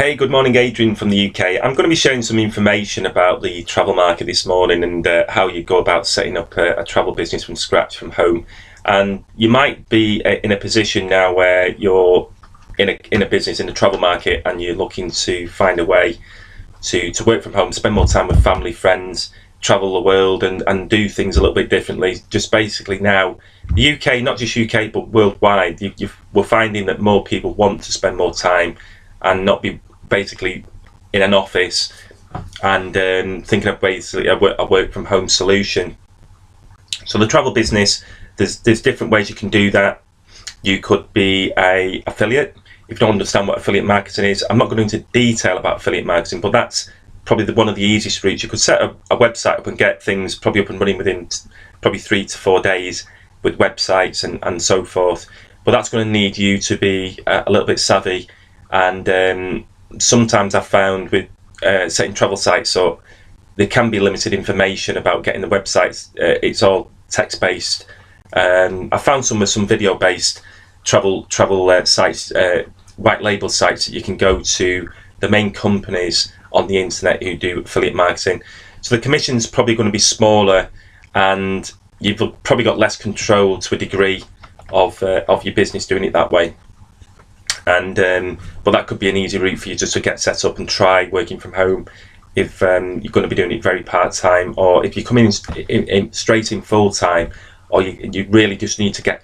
Hey, good morning, Adrian from the UK. I'm going to be sharing some information about the travel market this morning and how you go about setting up a travel business from scratch from home. And you might be in a position now where you're in a business in the travel market and you're looking to find a way to work from home, spend more time with family, friends, travel the world and do things a little bit differently. Just basically now, the UK, not just UK, but worldwide, we're finding that more people want to spend more time and not be basically in an office and thinking of basically a work from home solution. So the travel business, there's different ways you can do that. You could be a affiliate. If you don't understand what affiliate marketing is, I'm not going into detail about affiliate marketing, but that's probably one of the easiest routes. You could set a website up and get things probably up and running within probably 3 to 4 days with websites and so forth. But that's going to need you to be a little bit savvy. And sometimes I've found with setting travel sites up, there can be limited information about getting the websites. It's all text-based. I found some with some video-based travel sites, white label sites that you can go to the main companies on the internet who do affiliate marketing. So the commission's probably going to be smaller, and you've probably got less control to a degree of your business doing it that way. And but that could be an easy route for you just to get set up and try working from home if you're going to be doing it very part-time, or if you're coming in straight in full-time, or you really just need to get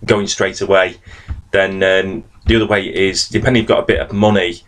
going straight away. Then the other way is, depending if you've got a bit of money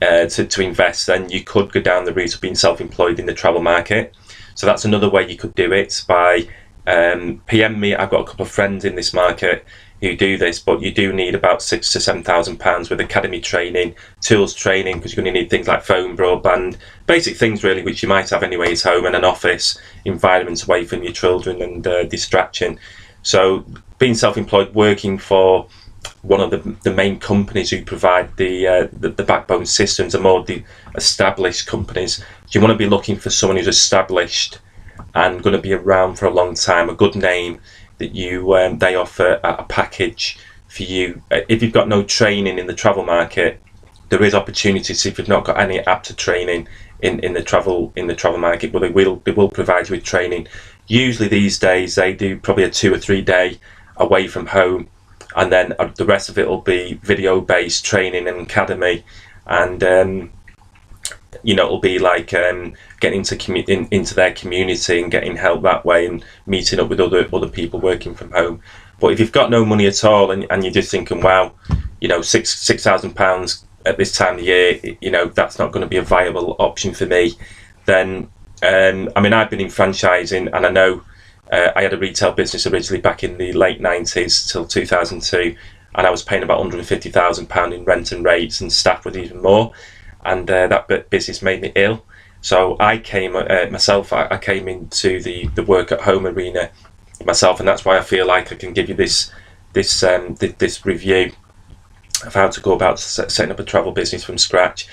to invest, then you could go down the route of being self-employed in the travel market. So that's another way you could do it by PM me. I've got a couple of friends in this market who do this, but you do need about £6,000 to £7,000 with academy training, tools training, because you're going to need things like phone, broadband, basic things really, which you might have anyway at home, and an office environment away from your children and distraction. So being self-employed, working for one of the main companies who provide the backbone systems, are more the established companies. You want to be looking for someone who's established and going to be around for a long time, a good name, that they offer a package for you. If you've got no training in the travel market, there is opportunities if you've not got any APTA training in the travel market, but they will provide you with training. Usually these days they do probably a 2 or 3 day away from home, and then the rest of it will be video based training and academy, and it'll be like getting into their community and getting help that way, and meeting up with other people working from home. But if you've got no money at all and you're just thinking, wow, £6,000 at this time of year, that's not going to be a viable option for me, then I've been in franchising, and I know I had a retail business originally back in the late 90s till 2002, and I was paying about £150,000 in rent and rates, and staff was even more. And that business made me ill, so I came I came into the work at home arena myself, and that's why I feel like I can give you this review of how to go about setting up a travel business from scratch.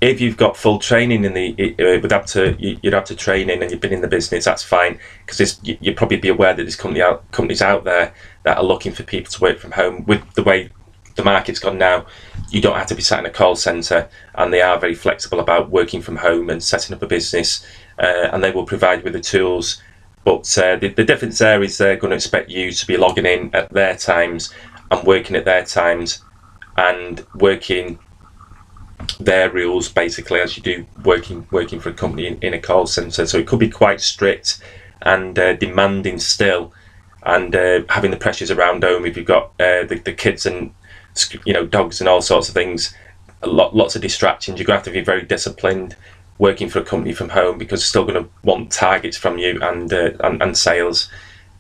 If you've got full training you'd have to training and you've been in the business, that's fine, because you'd probably be aware that there's companies out there that are looking for people to work from home. With the way the market's gone now, you don't have to be sat in a call centre, and they are very flexible about working from home and setting up a business, and they will provide you with the tools. But the difference there is they're going to expect you to be logging in at their times and working at their times and working their rules basically as you do working for a company in a call centre. So it could be quite strict and demanding still, and having the pressures around home if you've got the kids and dogs and all sorts of things, lots of distractions. You're going to have to be very disciplined working for a company from home, because they're still going to want targets from you and sales.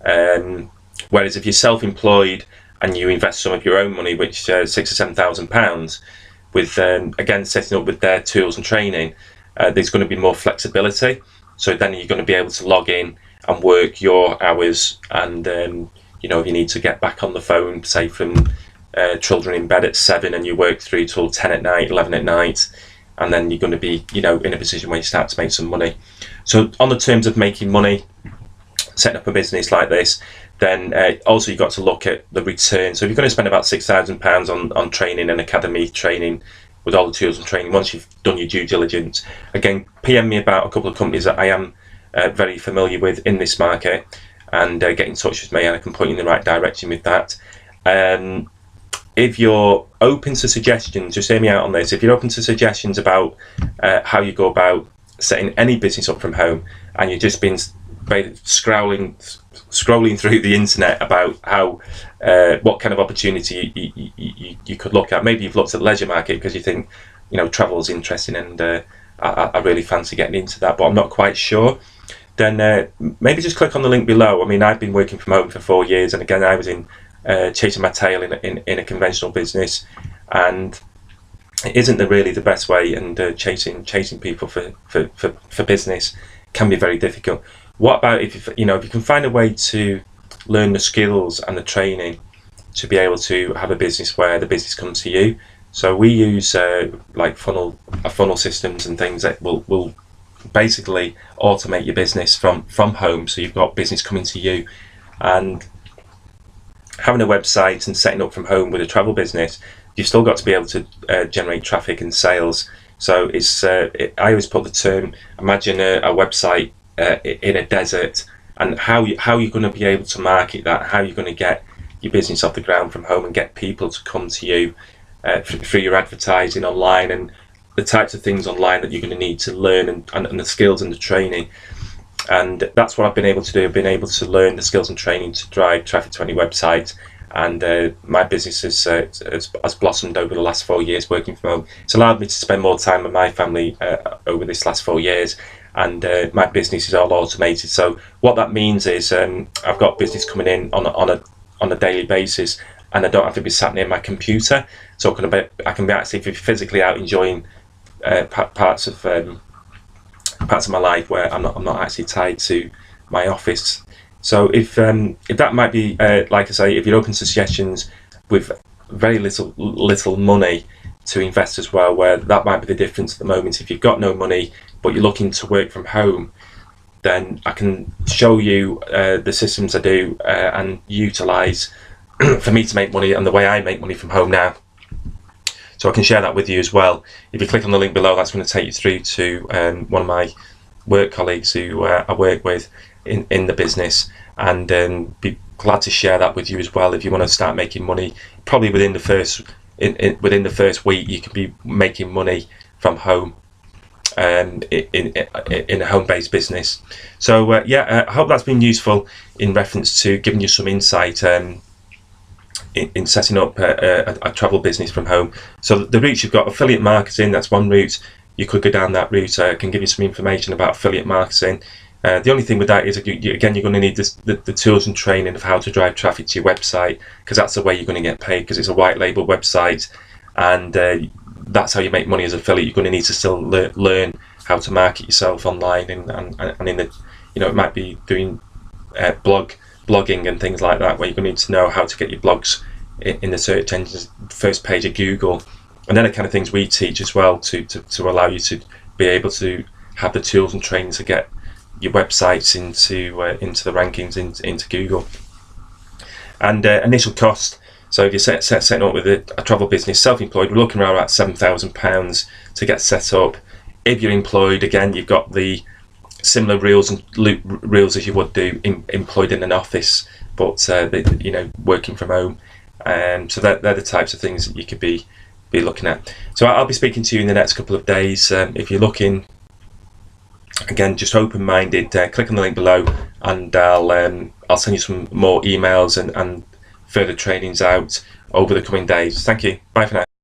Whereas if you're self-employed and you invest some of your own money, which £6,000 or £7,000, with again setting up with their tools and training, there's going to be more flexibility. So then you're going to be able to log in and work your hours, and if you need to get back on the phone, say from children in bed at 7 and you work through till 10 at night, 11 at night, and then you're going to be in a position where you start to make some money. So on the terms of making money, setting up a business like this, then also you've got to look at the return. So if you're going to spend about £6,000 on training and academy training, with all the tools and training once you've done your due diligence. Again, PM me about a couple of companies that I am very familiar with in this market, and get in touch with me and I can point you in the right direction with that. If you're open to suggestions, just hear me out on this. If you're open to suggestions about how you go about setting any business up from home, and you've just been scrolling through the internet about how what kind of opportunity you could look at. Maybe you've looked at the leisure market because you think, travel is interesting, and I really fancy getting into that, but I'm not quite sure. Then maybe just click on the link below. I mean, I've been working from home for 4 years, and again, I was chasing my tail in a conventional business, and it isn't really the best way. And chasing people for business can be very difficult. What about if you can find a way to learn the skills and the training to be able to have a business where the business comes to you? So we use like funnel systems and things that will basically automate your business from home. So you've got business coming to you, and having a website and setting up from home with a travel business, you've still got to be able to generate traffic and sales. So I always put the term, imagine a website in a desert, and how you're going to be able to market that, how you're going to get your business off the ground from home and get people to come to you through your advertising online, and the types of things online that you're going to need to learn, and the skills and the training. And that's what I've been able to do. I've been able to learn the skills and training to drive traffic to any website, and my business has blossomed over the last 4 years working from home. It's allowed me to spend more time with my family over this last 4 years, and my business is all automated. So what that means is I've got business coming in on a daily basis, and I don't have to be sat near my computer. So I can be actually physically out enjoying parts of my life where I'm not actually tied to my office. So if that might be, like I say, if you're open to suggestions with very little money to invest as well, where that might be the difference at the moment. If you've got no money but you're looking to work from home, then I can show you the systems I do and utilise for me to make money, and the way I make money from home now. So I can share that with you as well. If you click on the link below, that's going to take you through to one of my work colleagues who I work with in the business, and be glad to share that with you as well. If you want to start making money, probably within the first week, you can be making money from home in a home-based business. So I hope that's been useful in reference to giving you some insight in setting up a travel business from home. So the routes you've got: affiliate marketing, that's one route. You could go down that route. I can give you some information about affiliate marketing. The only thing with that is, again, you're going to need the tools and training of how to drive traffic to your website, because that's the way you're going to get paid, because it's a white label website, and that's how you make money as an affiliate. You're going to need to still learn how to market yourself online, and in the, it might be doing blogging and things like that, where you're going to need to know how to get your blogs in the search engines, first page of Google, and then the kind of things we teach as well to allow you to be able to have the tools and training to get your websites into the rankings into Google. And initial cost. So if you're setting up with a travel business, self-employed, we're looking around about £7,000 to get set up. If you're employed, again, you've got the similar rules as you would do employed in an office, but working from home. So they're the types of things that you could be looking at. So I'll be speaking to you in the next couple of days. If you're looking, again, just open-minded, click on the link below, and I'll send you some more emails and further trainings out over the coming days. Thank you. Bye for now.